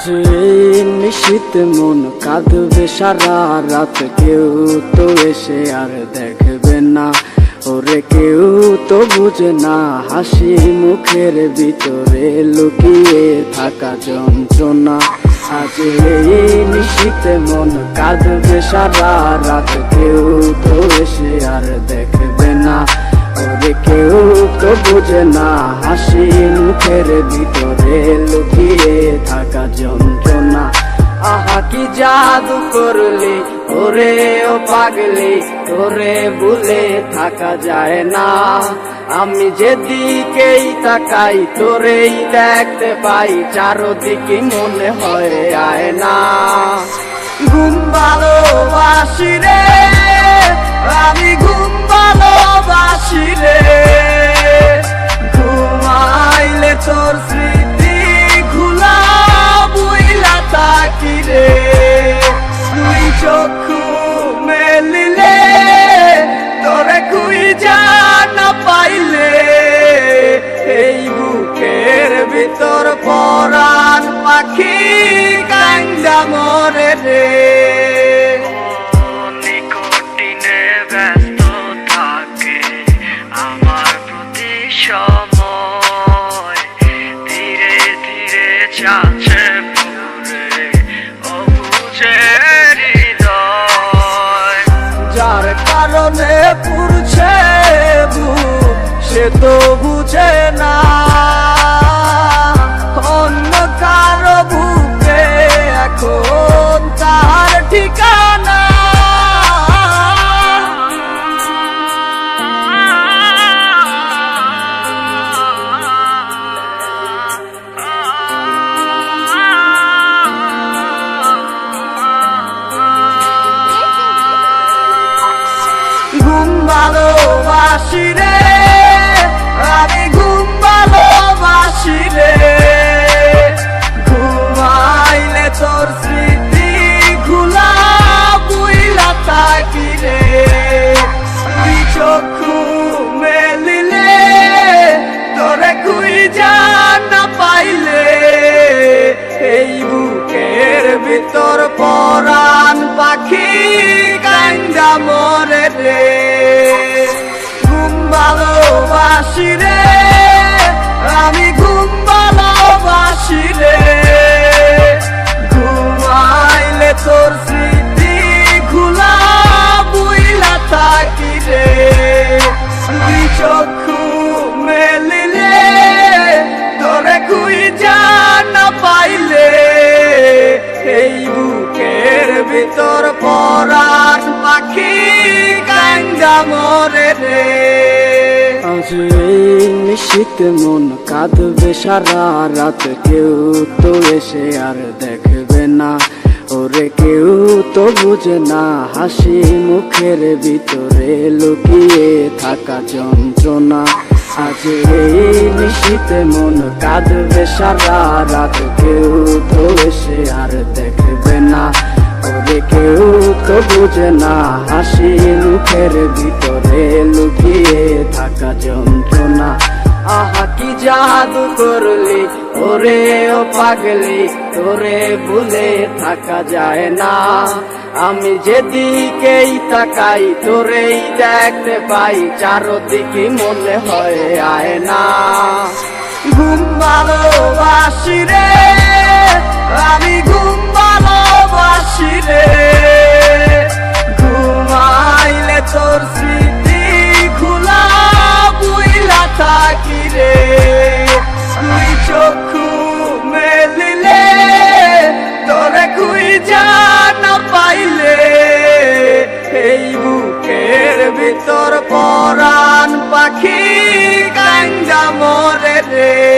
আজ এই নিশীথ মন কাঁদবে সারা রাত, কেউ তো এসে আর দেখবে না। ওরে কেউ তো বুঝে না হাসি মুখের ভিতরে লুকিয়ে থাকা যন্ত্রণা। আজ এই নিশীথ মন কাঁদবে সারা রাত, কেউ তো এসে আর দেখবে না। ওরে কেউ তো বুঝে না হাসি মুখের ভিতরে লুকিয়ে থাকা যন্ত্রণা। আহা কি জাদু করলি ওরে ও পাগলি, তোরে ভুলে থাকা যায় না। আমি যেদিকেই তাকাই তোরেই দেখতে পাই, চারদিকে মনে হয় আয়না। ঘুম ভালোবাসি রে আমি, ঘুম ভালোবাসি রে। ঘুমাইলে তোর স্মৃতি খুলা বুইলা থাকি রে। তুই চক্ষু মেলিলে তোরে খুঁজা না পাইলে, এই বুকের ভিতর পরাণ পাখি কান্দা মরে রে। ব্যস্ত থাকে আমার প্রতি সময়, ধীরে ধীরে চাচ্ছে পুরে অবুঝে হৃদয়। যার কারণে পুরছে বুক সে তো বুঝে না, অন্য কারো বুকে এখন তার ঠিকানা। ঘুম ভালোবাসি রে আমি, ঘুম ভালোবাসি রে। ঘুমাইলে তোর স্মৃতি খুলা বুইলা থাকি রে। তুই চক্ষু মেলিলে তোরে খুঁজা না পাইলে, এই বুকের ভিতর পরাণ পাখি কান্দা মরে রে। ঘুম ভালোবাসি রে আমি, ঘুম ভালোবাসি রে। ঘুমাইলে তোর স্মৃতি খুলা বুইলা থাকি রে। তুই চক্ষু মেলিলে তোরে খুঁজা না পাইলে, এই বুকের ভিতর পরাণ পাখি কান্দা মরে রে। আজ এই নিশীথ মন কাঁদবে সারা রাত, কেউ তো এসে আর দেখবে না। ওরে কেউ তো বুঝে না হাসি মুখের ভিতরে লুকিয়ে থাকা যন্ত্রণা। আজ এই নিশীথ মন কাঁদবে সারা রাত, কেউ তো এসে আর দেখবে না। ওরে কেউ তো বুঝে না হাসি মুখের ভিতরে লুকিয়ে থাকা যন্ত্রণা। আহা কি জাদু করলি ওরে ও পাগলি, তোরে ভুলে থাকা যায় না। আমি যেদিকেই তাকাই তোরেই দেখতে পাই, চারদিকে মনে হয় আয়না। ঘুম ভালোবাসি রে আমি, ঘুম ভালোবাসি রে। ঘুমাইলে তোর স্মৃতি খুলা বুইলা থাকি রে। তুই চক্ষু মেলিলে তোরে খুঁজা না পাইলে, এই বুকের ভিতর পরাণ পাখি কান্দা মরে রে।